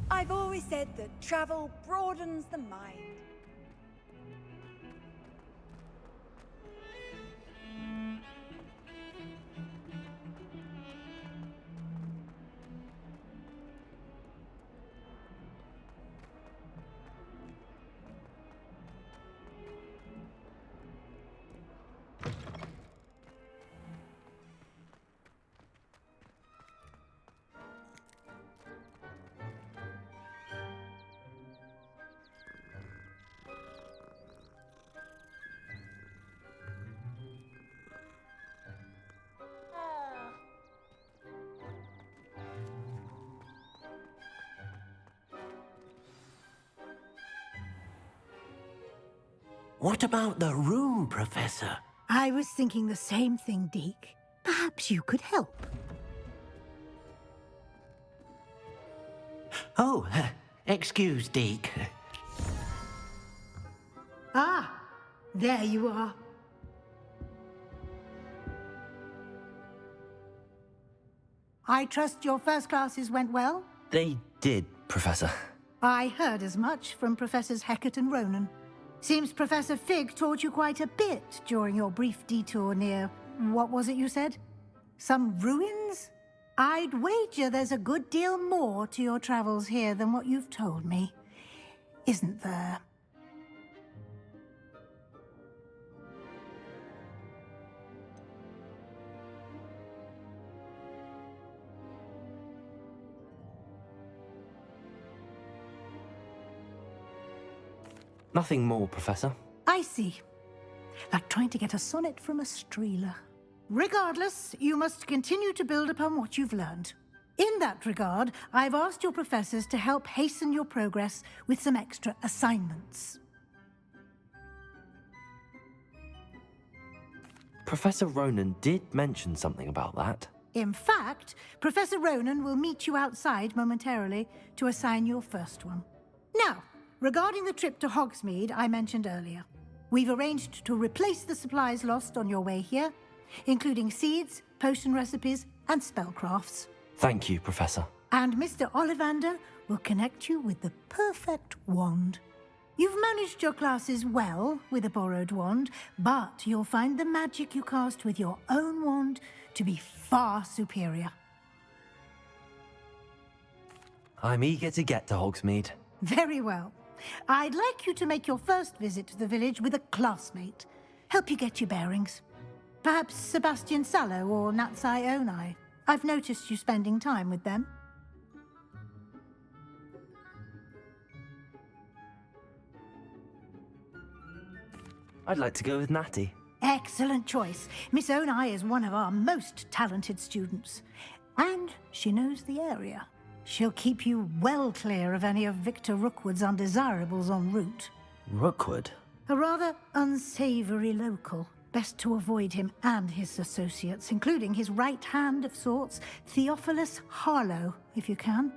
I've always said that travel broadens the mind. What about the room, Professor? I was thinking the same thing, Deke. Perhaps you could help. Oh, excuse, Deke. Ah, there you are. I trust your first classes went well? They did, Professor. I heard as much from Professors Hecat and Ronen. Seems Professor Fig taught you quite a bit during your brief detour near... what was it you said? Some ruins? I'd wager there's a good deal more to your travels here than what you've told me. Isn't there? Nothing more, Professor. I see. Like trying to get a sonnet from a streeler. Regardless, you must continue to build upon what you've learned. In that regard, I've asked your professors to help hasten your progress with some extra assignments. Professor Ronen did mention something about that. In fact, Professor Ronen will meet you outside momentarily to assign your first one. Now, regarding the trip to Hogsmeade I mentioned earlier, we've arranged to replace the supplies lost on your way here, including seeds, potion recipes, and spellcrafts. Thank you, Professor. And Mr. Ollivander will connect you with the perfect wand. You've managed your classes well with a borrowed wand, but you'll find the magic you cast with your own wand to be far superior. I'm eager to get to Hogsmeade. Very well. I'd like you to make your first visit to the village with a classmate. Help you get your bearings. Perhaps Sebastian Sallow or Natsai Onai. I've noticed you spending time with them. I'd like to go with Natty. Excellent choice. Miss Onai is one of our most talented students. And she knows the area. She'll keep you well clear of any of Victor Rookwood's undesirables en route. Rookwood? A rather unsavory local. Best to avoid him and his associates, including his right hand of sorts, Theophilus Harlow, if you can.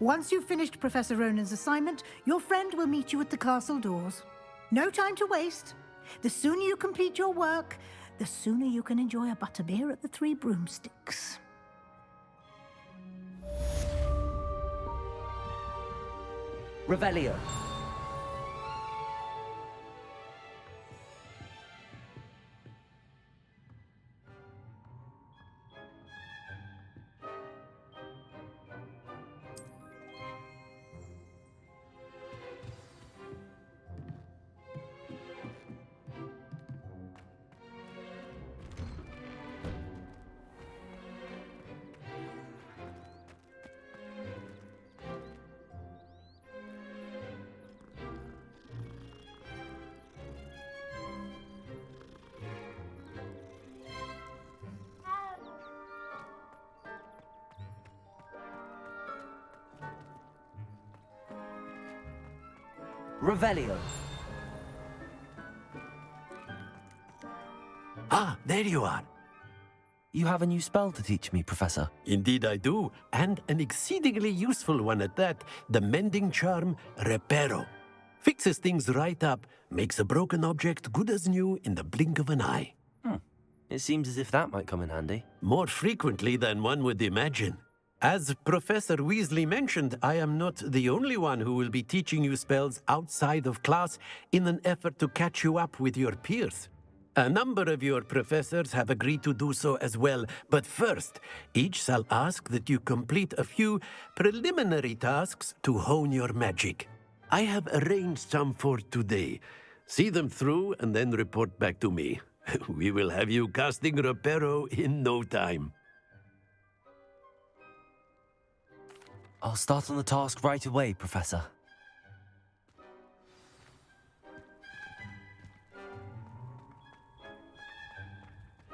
Once you've finished Professor Ronen's assignment, your friend will meet you at the castle doors. No time to waste. The sooner you complete your work, the sooner you can enjoy a butterbeer at the Three Broomsticks. Revelio. Revelio. Ah, there you are. You have a new spell to teach me, Professor. Indeed I do, and an exceedingly useful one at that, the mending charm Reparo. Fixes things right up, makes a broken object good as new in the blink of an eye. It seems as if that might come in handy. More frequently than one would imagine. As Professor Weasley mentioned, I am not the only one who will be teaching you spells outside of class in an effort to catch you up with your peers. A number of your professors have agreed to do so as well, but first, each shall ask that you complete a few preliminary tasks to hone your magic. I have arranged some for today. See them through and then report back to me. We will have you casting Reparo in no time. I'll start on the task right away, Professor.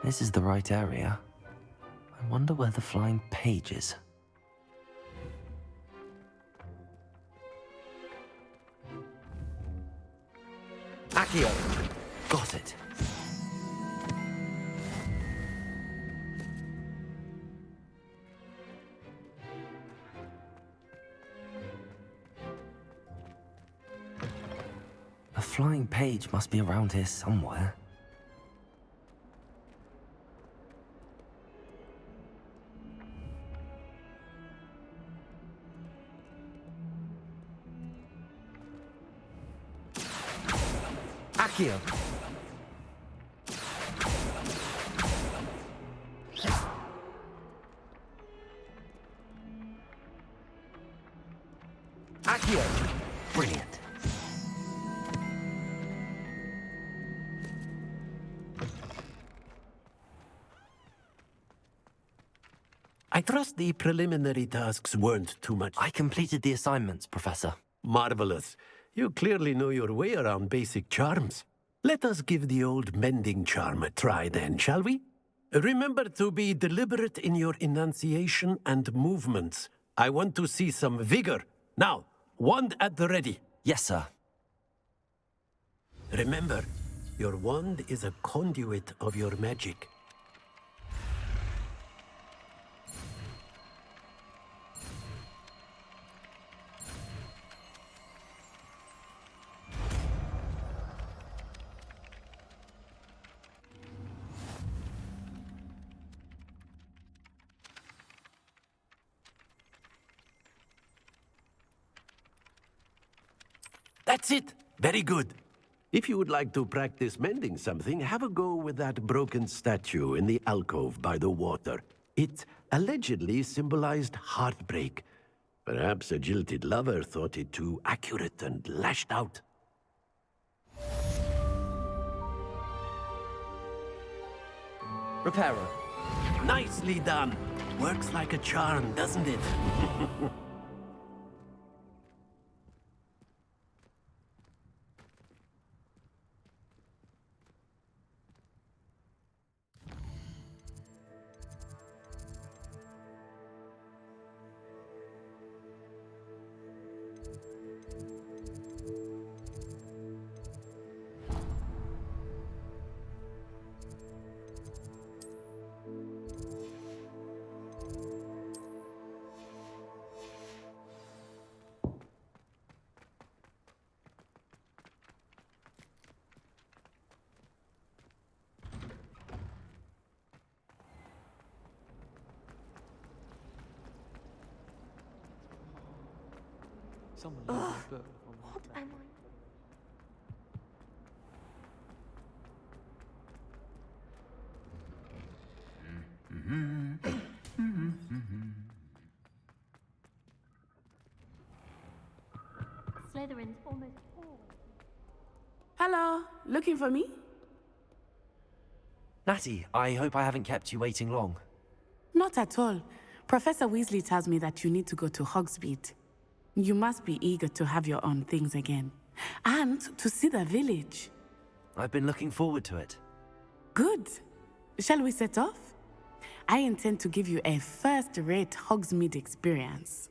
This is the right area. I wonder where the flying page is. Accio! Got it. A flying page must be around here somewhere. Accio! Accio! Brilliant. I trust the preliminary tasks weren't too much. I completed the assignments, Professor. Marvelous. You clearly know your way around basic charms. Let us give the old mending charm a try then, shall we? Remember to be deliberate in your enunciation and movements. I want to see some vigor. Now, wand at the ready. Yes, sir. Remember, your wand is a conduit of your magic. That's it! Very good. If you would like to practice mending something, have a go with that broken statue in the alcove by the water. It allegedly symbolized heartbreak. Perhaps a jilted lover thought it too accurate and lashed out. Reparo. Nicely done! Works like a charm, doesn't it? What am I? Slytherin's almost always. Hello, looking for me? Natty, I hope I haven't kept you waiting long. Not at all. Professor Weasley tells me that you need to go to Hogsmeade. You must be eager to have your own things again. And to see the village. I've been looking forward to it. Good. Shall we set off? I intend to give you a first-rate Hogsmeade experience.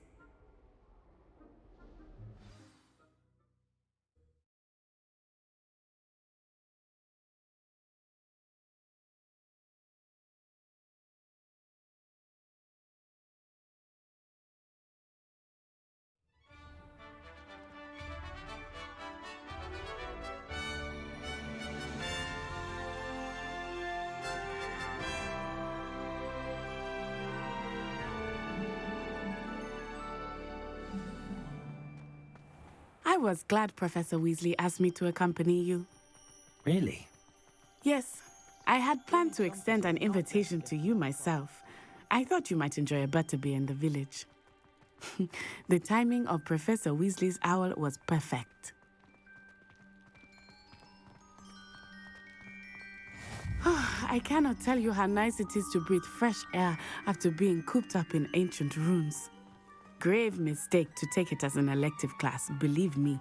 was glad Professor Weasley asked me to accompany you. Really? Yes, I had planned to extend an invitation to you myself. I thought you might enjoy a butterbeer in the village. The timing of Professor Weasley's owl was perfect. I cannot tell you how nice it is to breathe fresh air after being cooped up in ancient rooms. Grave mistake to take it as an elective class, believe me.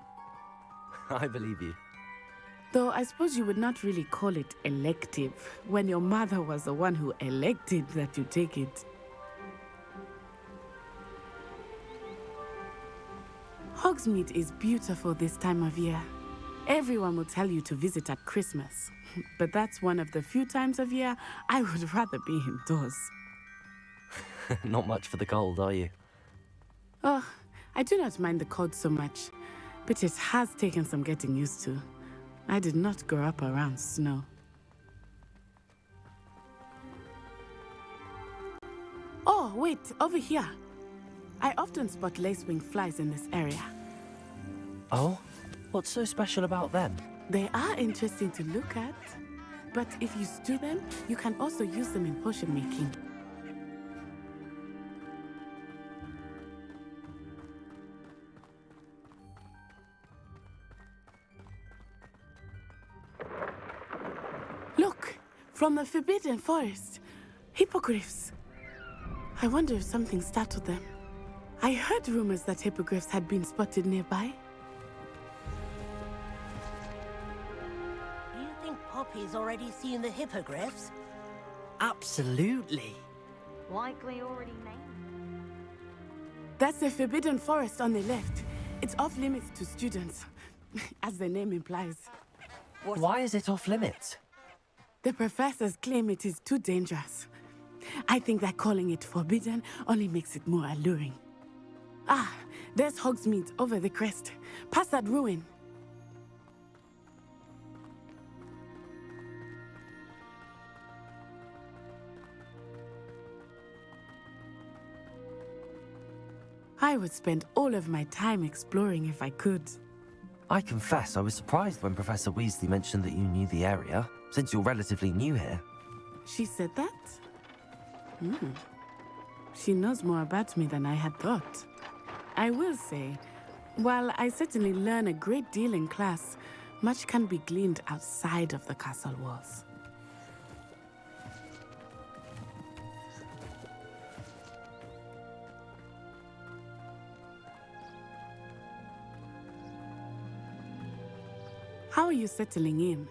I believe you. Though I suppose you would not really call it elective when your mother was the one who elected that you take it. Hogsmeade is beautiful this time of year. Everyone will tell you to visit at Christmas, but that's one of the few times of year I would rather be indoors. Not much for the cold, are you? Oh, I do not mind the cold so much, but it has taken some getting used to. I did not grow up around snow. Oh, wait, over here. I often spot lacewing flies in this area. Oh? What's so special about them? They are interesting to look at, but if you stew them, you can also use them in potion making. Look, from the Forbidden Forest, hippogriffs. I wonder if something startled them. I heard rumors that hippogriffs had been spotted nearby. Do you think Poppy's already seen the hippogriffs? Absolutely. Likely already named. That's the Forbidden Forest on the left. It's off limits to students, as the name implies. Why is it off limits? The professors claim it is too dangerous. I think that calling it forbidden only makes it more alluring. Ah, there's Hogsmeade over the crest. Past that ruin. I would spend all of my time exploring if I could. I confess I was surprised when Professor Weasley mentioned that you knew the area, since you're relatively new here. She said that? She knows more about me than I had thought. I will say, while I certainly learn a great deal in class, much can be gleaned outside of the castle walls. How are you settling in?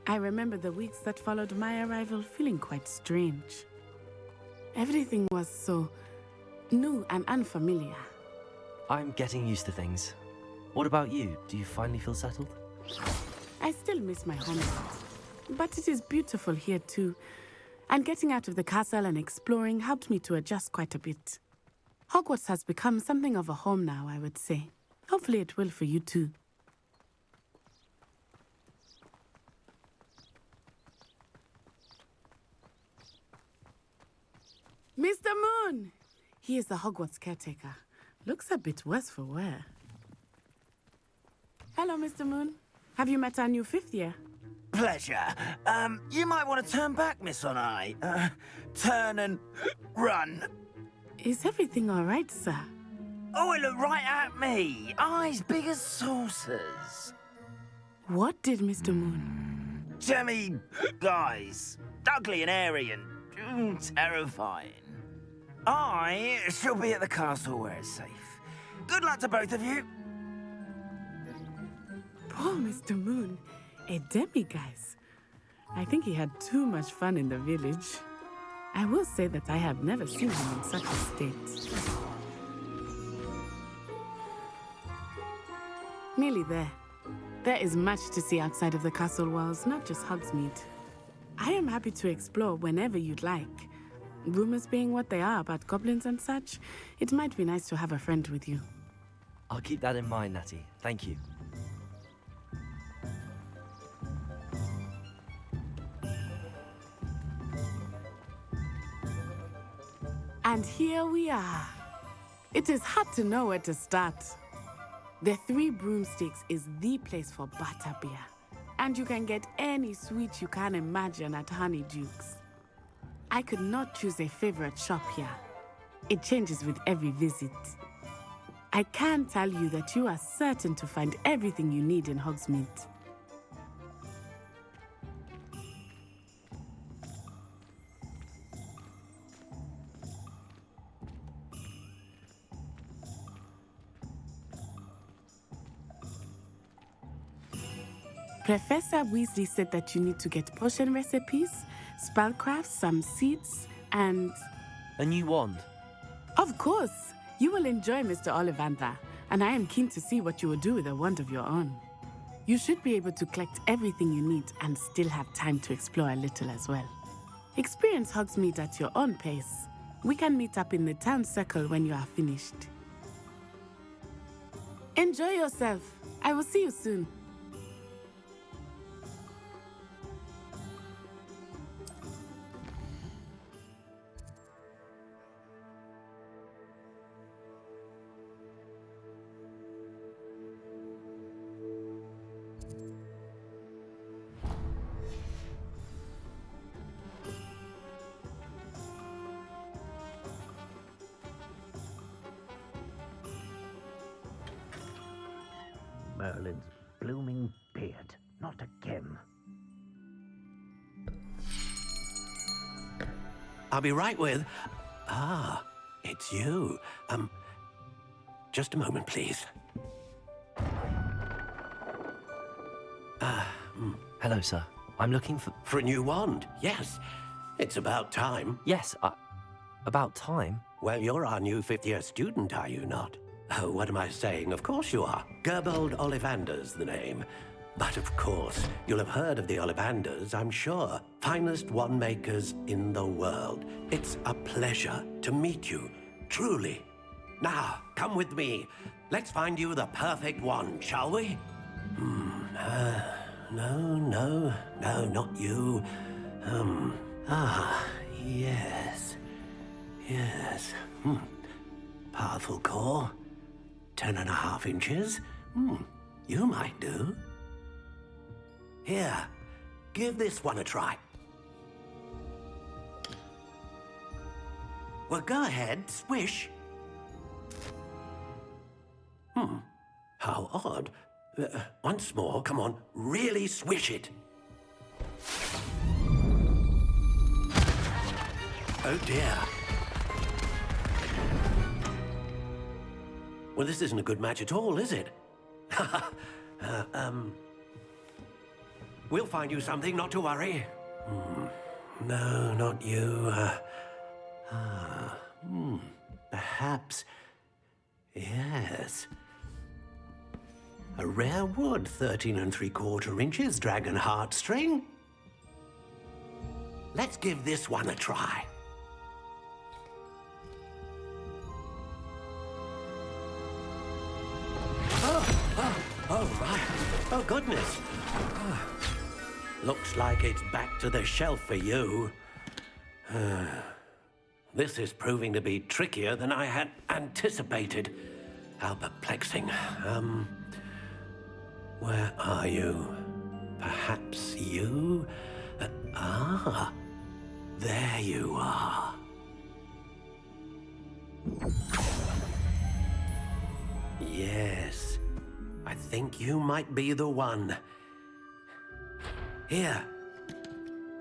I remember the weeks that followed my arrival feeling quite strange. Everything was so new and unfamiliar. I'm getting used to things. What about you? Do you finally feel settled? I still miss my homeland, but it is beautiful here too. And getting out of the castle and exploring helped me to adjust quite a bit. Hogwarts has become something of a home now, I would say. Hopefully it will for you too. Mr. Moon! He is the Hogwarts caretaker. Looks a bit worse for wear. Hello, Mr. Moon. Have you met our new fifth year? Pleasure. You might want to turn back, Miss Onai. Turn and run. Is everything all right, sir? Oh, it looked right at me. Eyes big as saucers. What did Mr. Moon? Jemmy guys. Ugly and airy and terrifying. I shall be at the castle where it's safe. Good luck to both of you. Poor Mr. Moon. A demiguise. I think he had too much fun in the village. I will say that I have never seen him in such a state. Nearly there. There is much to see outside of the castle walls, not just Hogsmeade. I am happy to explore whenever you'd like. Rumors being what they are about goblins and such, it might be nice to have a friend with you. I'll keep that in mind, Natty. Thank you. And here we are. It is hard to know where to start. The Three Broomsticks is the place for butterbeer. And you can get any sweet you can imagine at Honeyduke's. I could not choose a favorite shop here. It changes with every visit. I can tell you that you are certain to find everything you need in Hogsmeade. Professor Weasley said that you need to get potion recipes, spellcrafts, some seeds, and... A new wand. Of course! You will enjoy Mr. Ollivander, and I am keen to see what you will do with a wand of your own. You should be able to collect everything you need and still have time to explore a little as well. Experience Hogsmeade at your own pace. We can meet up in the town circle when you are finished. Enjoy yourself. I will see you soon. Merlin's blooming beard. Not again. I'll be right with... Ah, it's you. Just a moment, please. Hello, sir. I'm looking for... For a new wand, yes. It's about time. Yes, about time. Well, you're our new fifth-year student, are you not? Oh, what am I saying? Of course you are. Gerbold Ollivanders, the name. But of course, you'll have heard of the Ollivanders, I'm sure. Finest wand makers in the world. It's a pleasure to meet you, truly. Now, come with me. Let's find you the perfect wand, shall we? No, not you. Yes. Powerful core. 10.5 inches. You might do. Here, give this one a try. Well, go ahead, swish. How odd. Once more, come on, really swish it. Oh dear. Well, this isn't a good match at all, is it? We'll find you something, not to worry. No, not you. Perhaps... Yes. A rare wood, 13 3/4 inches, dragon heartstring. Let's give this one a try. Oh my. Oh, goodness. Looks like it's back to the shelf for you. This is proving to be trickier than I had anticipated. How perplexing. Where are you? Perhaps you? There you are. Yes, I think you might be the one. Here,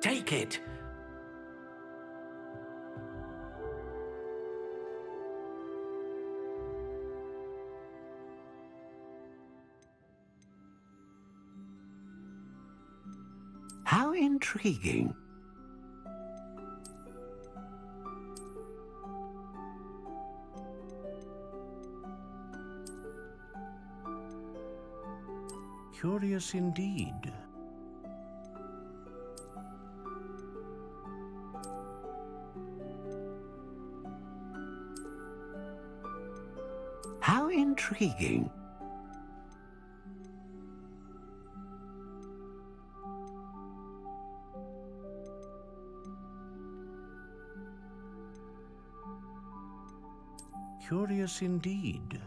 take it. How intriguing. Curious indeed. How intriguing. Curious indeed.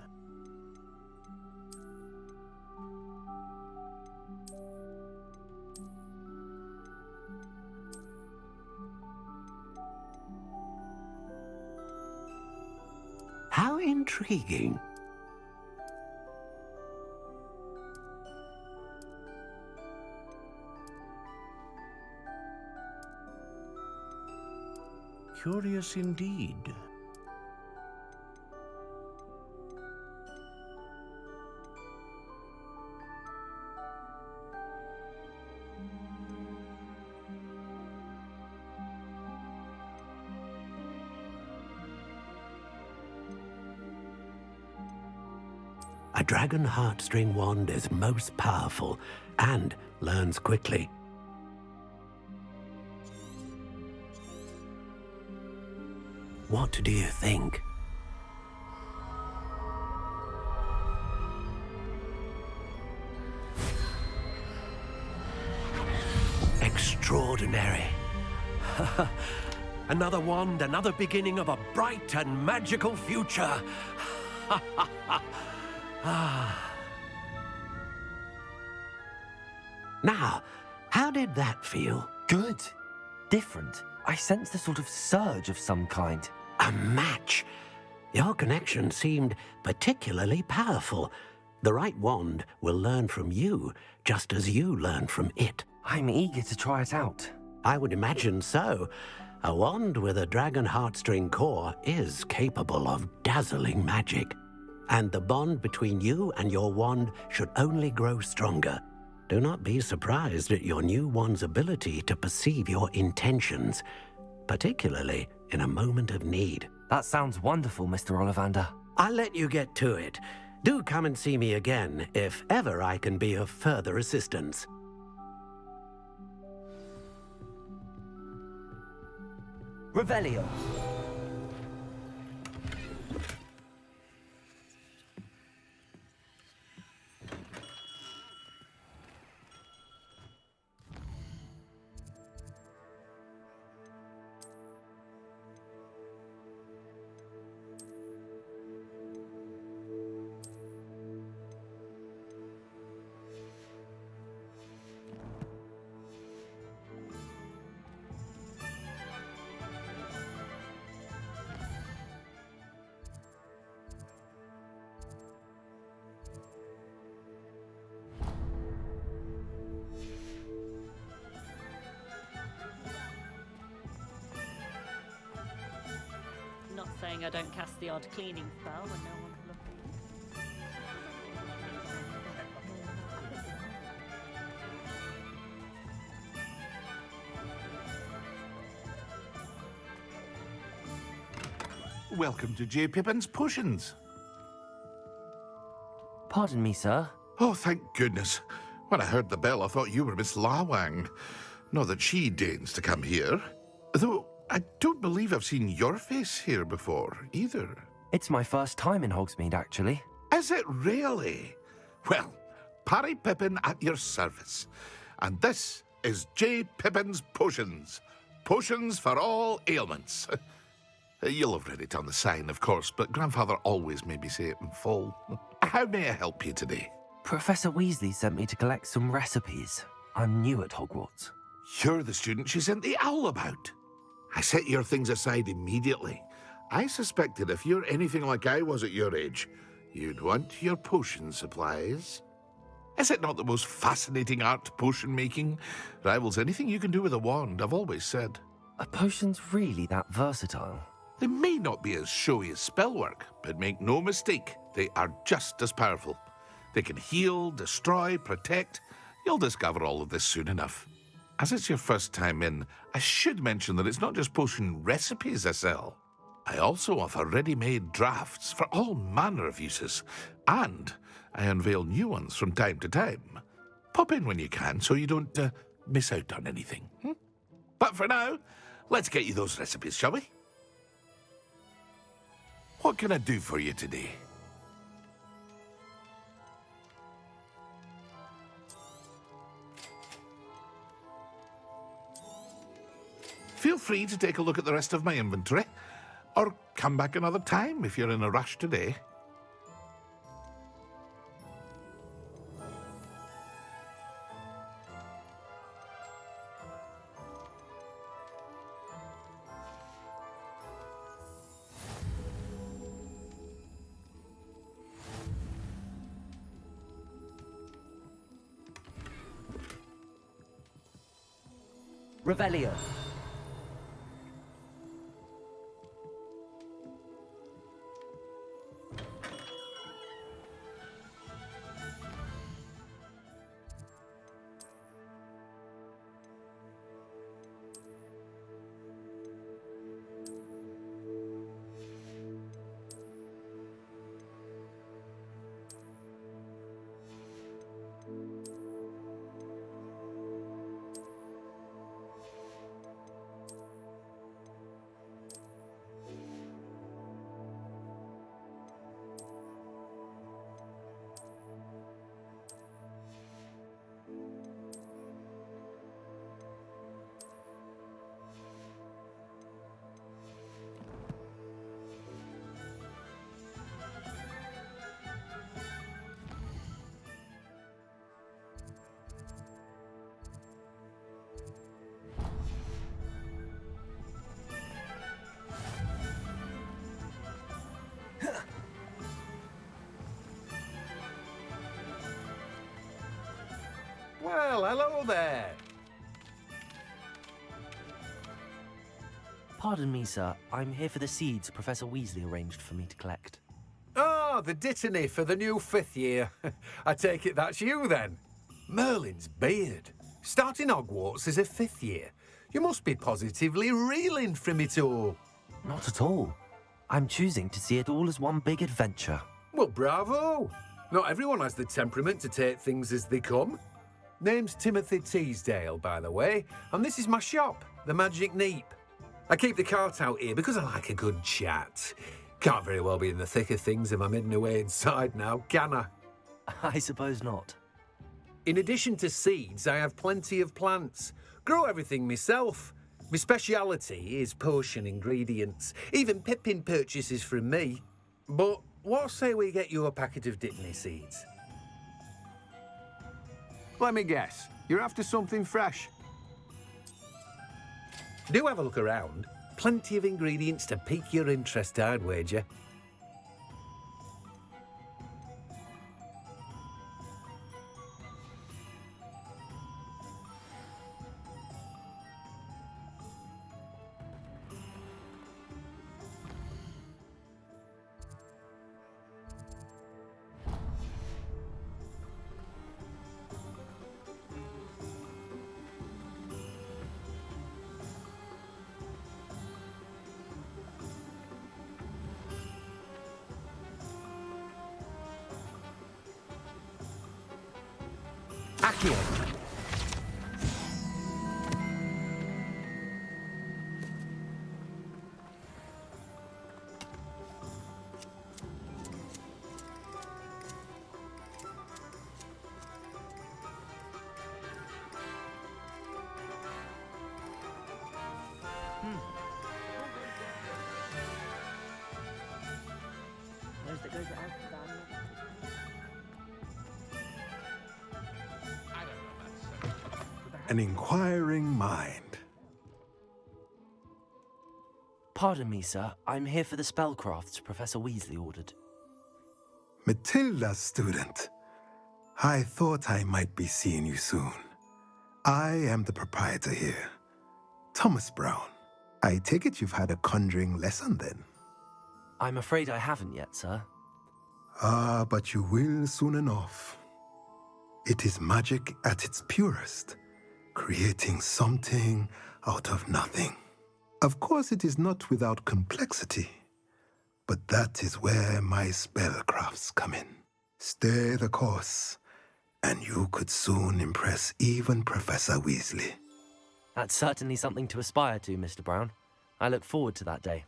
intriguing. Curious indeed. A dragon heartstring wand is most powerful and learns quickly. What do you think? Extraordinary. Another wand, another beginning of a bright and magical future. Now, how did that feel? Good. Different. I sensed a sort of surge of some kind. A match. Your connection seemed particularly powerful. The right wand will learn from you, just as you learn from it. I'm eager to try it out. I would imagine so. A wand with a dragon heartstring core is capable of dazzling magic. And the bond between you and your wand should only grow stronger. Do not be surprised at your new wand's ability to perceive your intentions, particularly in a moment of need. That sounds wonderful, Mr. Ollivander. I'll let you get to it. Do come and see me again if ever I can be of further assistance. Revelio. Not saying I don't cast the odd cleaning spell when no one's looking. Welcome to J. Pippins Potions. Pardon me, sir. Oh, thank goodness. When I heard the bell, I thought you were Miss Lawang. Not that she deigns to come here. Though I don't believe I've seen your face here before, either. It's my first time in Hogsmeade, actually. Is it really? Well, Parry Pippin at your service. And this is J. Pippin's Potions. Potions for all ailments. You'll have read it on the sign, of course, but Grandfather always made me say it in full. How may I help you today? Professor Weasley sent me to collect some recipes. I'm new at Hogwarts. You're the student she sent the owl about. I set your things aside immediately. I suspected if you're anything like I was at your age, you'd want your potion supplies. Is it not the most fascinating art, potion making? Rivals anything you can do with a wand, I've always said. Are potions really that versatile? They may not be as showy as spellwork, but make no mistake, they are just as powerful. They can heal, destroy, protect. You'll discover all of this soon enough. As it's your first time in, I should mention that it's not just potion recipes I sell. I also offer ready-made drafts for all manner of uses, and I unveil new ones from time to time. Pop in when you can so you don't miss out on anything. But for now, let's get you those recipes, shall we? What can I do for you today? Feel free to take a look at the rest of my inventory, or come back another time if you're in a rush today. Revelio. Well, hello there. Pardon me, sir. I'm here for the seeds Professor Weasley arranged for me to collect. Oh, the dittany for the new 5th year. I take it that's you, then. Merlin's beard. Starting Hogwarts as a 5th year. You must be positively reeling from it all. Not at all. I'm choosing to see it all as one big adventure. Well, bravo. Not everyone has the temperament to take things as they come. Name's Timothy Teasdale, by the way, and this is my shop, the Magic Neep. I keep the cart out here because I like a good chat. Can't very well be in the thick of things if I'm hidden away inside now, can I? I suppose not. In addition to seeds, I have plenty of plants. Grow everything myself. My speciality is potion ingredients. Even Pippin purchases from me. But what say we get you a packet of dittany seeds? Let me guess. You're after something fresh. Do have a look around. Plenty of ingredients to pique your interest, I'd wager. Accio. Those that goes out An inquiring mind. Pardon me, sir. I'm here for the spellcrafts Professor Weasley ordered. Matilda's student. I thought I might be seeing you soon. I am the proprietor here, Thomas Brown. I take it you've had a conjuring lesson then? I'm afraid I haven't yet, sir. Ah, but you will soon enough. It is magic at its purest, creating something out of nothing. Of course, it is not without complexity, but that is where my spellcrafts come in. Stay the course, and you could soon impress even Professor Weasley. That's certainly something to aspire to, Mr. Brown. I look forward to that day.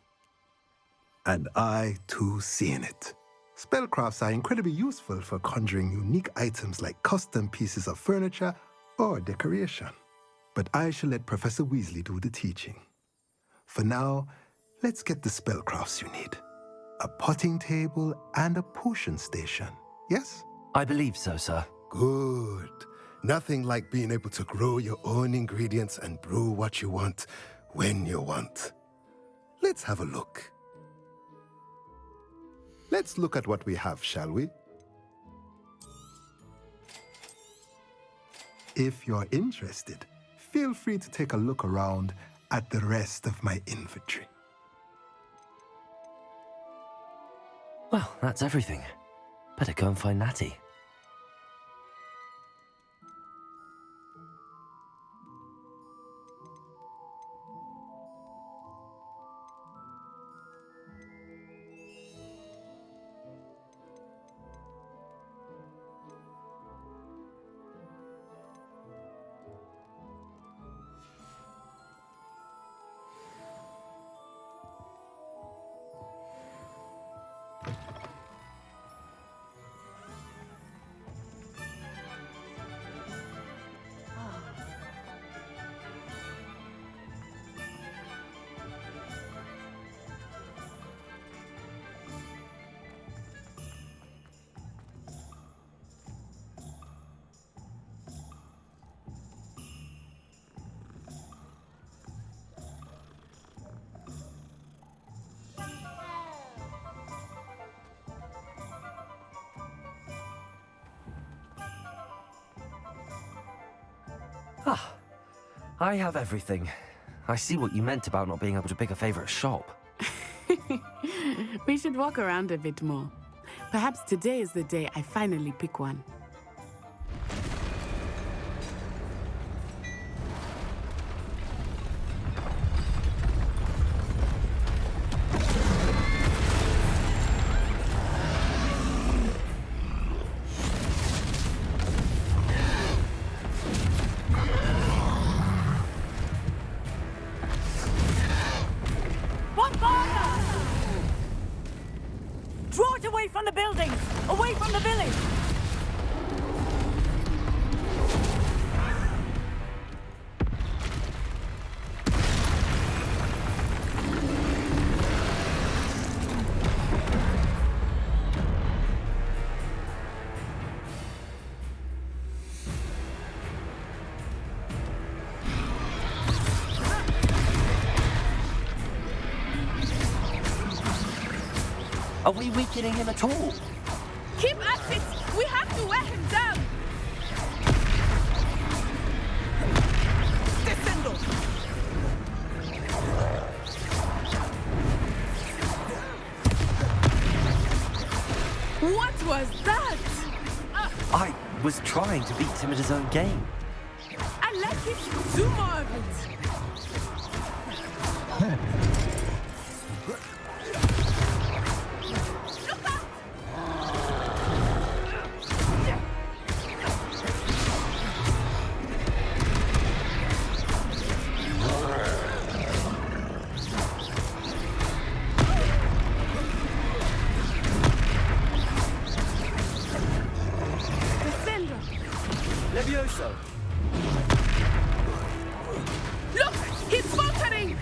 And I, too, seeing it. Spellcrafts are incredibly useful for conjuring unique items like custom pieces of furniture or decoration. But I shall let Professor Weasley do the teaching. For now, let's get the spellcrafts you need. A potting table and a potion station, yes? I believe so, sir. Good. Nothing like being able to grow your own ingredients and brew what you want when you want. Let's have a look. Let's look at what we have, shall we? If you're interested, feel free to take a look around at the rest of my inventory. Well, that's everything. Better go and find Natty. Ah, I have everything. I see what you meant about not being able to pick a favorite shop. We should walk around a bit more. Perhaps today is the day I finally pick one. Draw it away from the buildings! Away from the village! Are we weakening him at all? Keep at it! We have to wear him down! Descendo! What was that? I was trying to beat him at his own game. I like it. Do more of it. Look! He's faltering!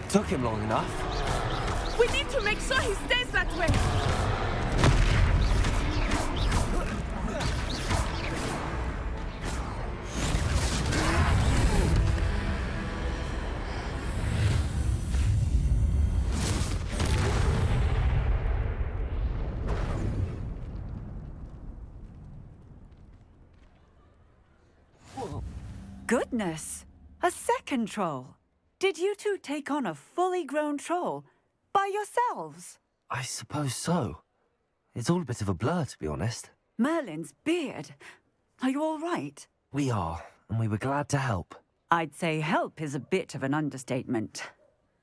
Took him long enough. We need to make sure he stays that way! Goodness! A second troll! Did you two take on a fully grown troll by yourselves? I suppose so. It's all a bit of a blur, to be honest. Merlin's beard. Are you all right? We are, and we were glad to help. I'd say help is a bit of an understatement.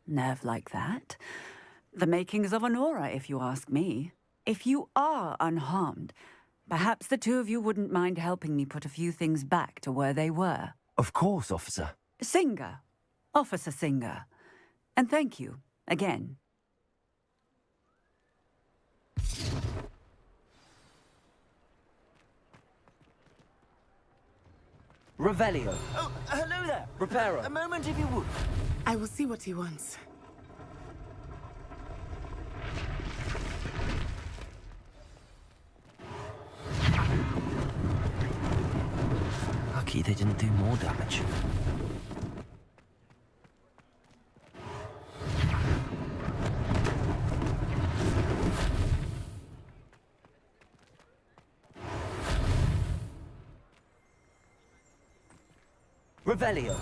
Nerve like that. The makings of an aura, if you ask me. If you are unharmed, perhaps the two of you wouldn't mind helping me put a few things back to where they were. Of course, officer. Singer. Officer Singer. And thank you, again. Revelio. Oh, hello there. Reparo. A moment, if you would. I will see what he wants. Lucky they didn't do more damage. Revelio.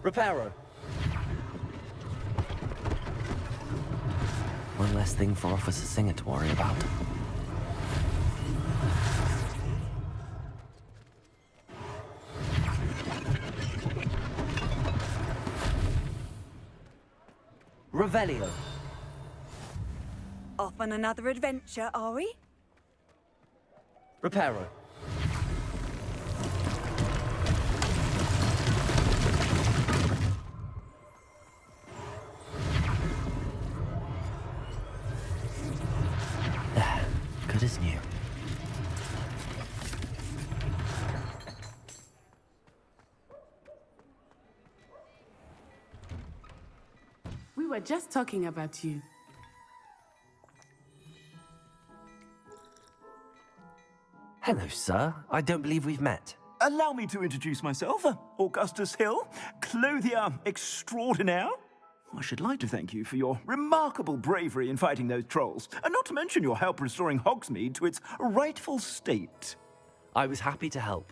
Reparo. One less thing for Officer Singer to worry about. Revelio. Off on another adventure, are we? Reparo. There. Good as new. We were just talking about you. Hello, sir. I don't believe we've met. Allow me to introduce myself, Augustus Hill, clothier extraordinaire. I should like to thank you for your remarkable bravery in fighting those trolls, and not to mention your help restoring Hogsmeade to its rightful state. I was happy to help.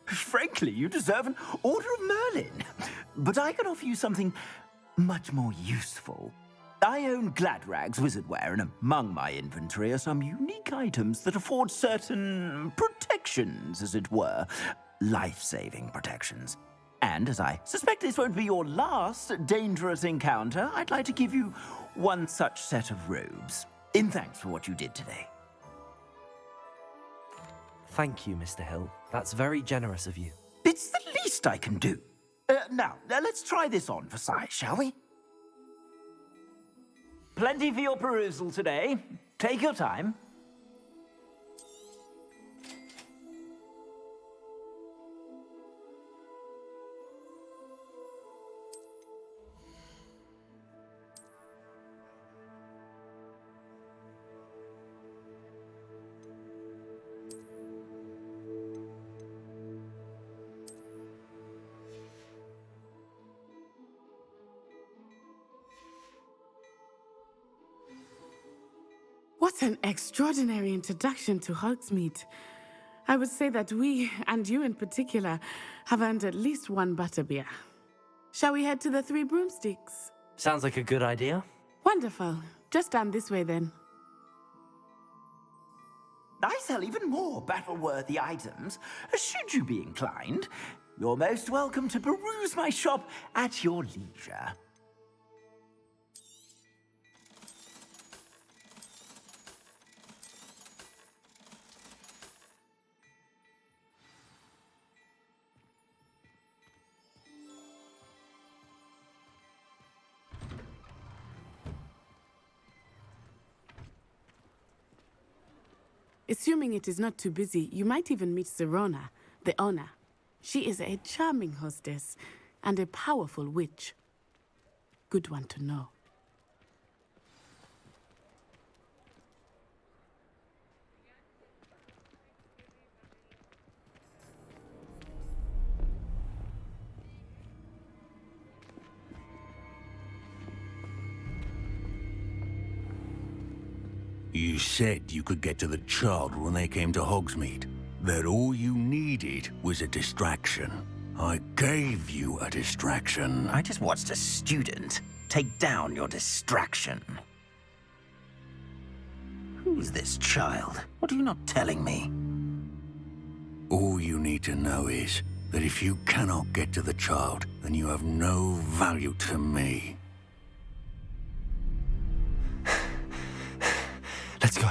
Frankly, you deserve an Order of Merlin. But I can offer you something much more useful. I own Gladrag's wizardware, and among my inventory are some unique items that afford certain protections, as it were. Life-saving protections. And as I suspect this won't be your last dangerous encounter, I'd like to give you one such set of robes, in thanks for what you did today. Thank you, Mr. Hill. That's very generous of you. It's the least I can do. Now, let's try this on for size, shall we? Plenty for your perusal today. Take your time. What an extraordinary introduction to Hogsmeade. I would say that we, and you in particular, have earned at least one butterbeer. Shall we head to the 3 Broomsticks? Sounds like a good idea. Wonderful. Just down this way then. I sell even more battle-worthy items, should you be inclined. You're most welcome to peruse my shop at your leisure. Assuming it is not too busy, you might even meet Serona, the owner. She is a charming hostess and a powerful witch. Good one to know. You said you could get to the child when they came to Hogsmeade. That all you needed was a distraction. I gave you a distraction. I just watched a student take down your distraction. Who's this child? What are you not telling me? All you need to know is that if you cannot get to the child, then you have no value to me. Let's go.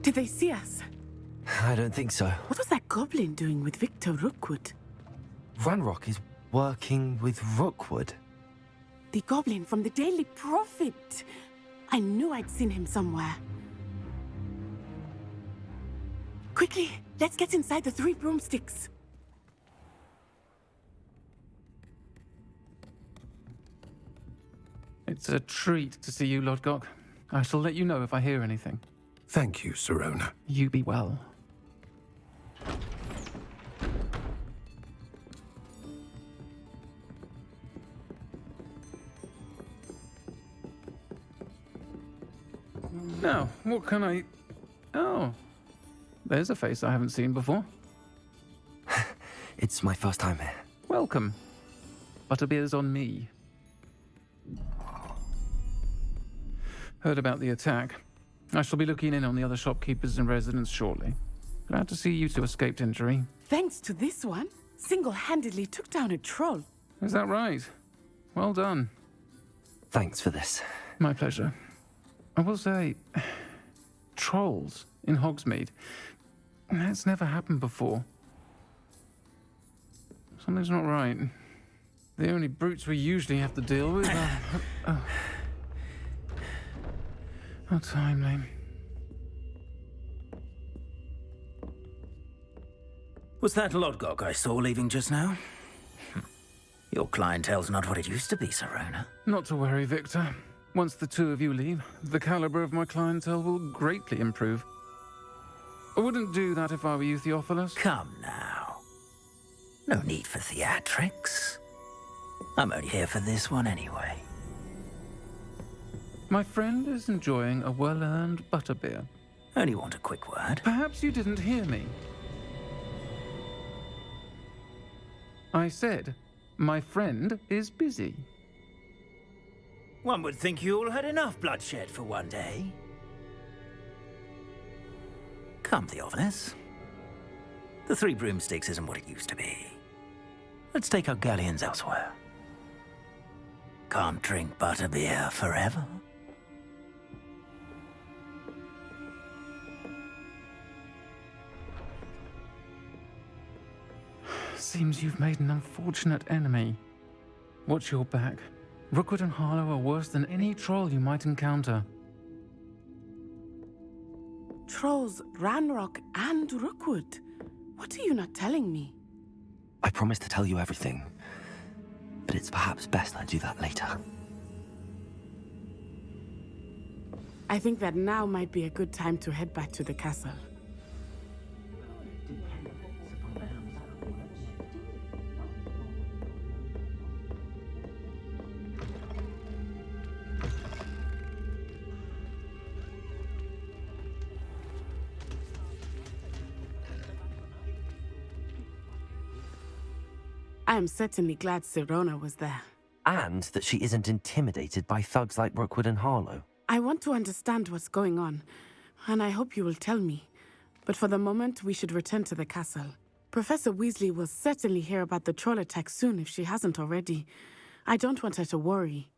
Did they see us? I don't think so. What was that goblin doing with Victor Rookwood? Ranrock is working with Rookwood. The goblin from the Daily Prophet. I knew I'd seen him somewhere. Quickly, let's get inside the 3 Broomsticks. It's a treat to see you, Lodgok. I shall let you know if I hear anything. Thank you, Serona. You be well. Now, what can I... Oh. there's a face I haven't seen before. It's my first time here. Welcome. Butterbeer's on me. Heard about the attack. I shall be looking in on the other shopkeepers and residents shortly. Glad to see you two escaped injury. Thanks to this one, single-handedly took down a troll. Is that right? Well done. Thanks for this. My pleasure. I will say, trolls in Hogsmeade. That's never happened before. Something's not right. The only brutes we usually have to deal with are... How timely. Was that Lodgok I saw leaving just now? Your clientele's not what it used to be, Sir Ronen. Not to worry, Victor. Once the two of you leave, the caliber of my clientele will greatly improve. I wouldn't do that if I were you, Theophilus. Come now. No need for theatrics. I'm only here for this one anyway. My friend is enjoying a well-earned butterbeer. Only want a quick word. Perhaps you didn't hear me. I said, my friend is busy. One would think you all had enough bloodshed for one day. Come, Theophilus. The Three Broomsticks isn't what it used to be. Let's take our galleons elsewhere. Can't drink butterbeer forever. Seems you've made an unfortunate enemy. Watch your back. Rookwood and Harlow are worse than any troll you might encounter. Trolls, Ranrock, and Rookwood. What are you not telling me? I promised to tell you everything, but it's perhaps best I do that later. I think that now might be a good time to head back to the castle. I am certainly glad Sirona was there. And that she isn't intimidated by thugs like Rookwood and Harlow. I want to understand what's going on, and I hope you will tell me. But for the moment, we should return to the castle. Professor Weasley will certainly hear about the troll attack soon if she hasn't already. I don't want her to worry.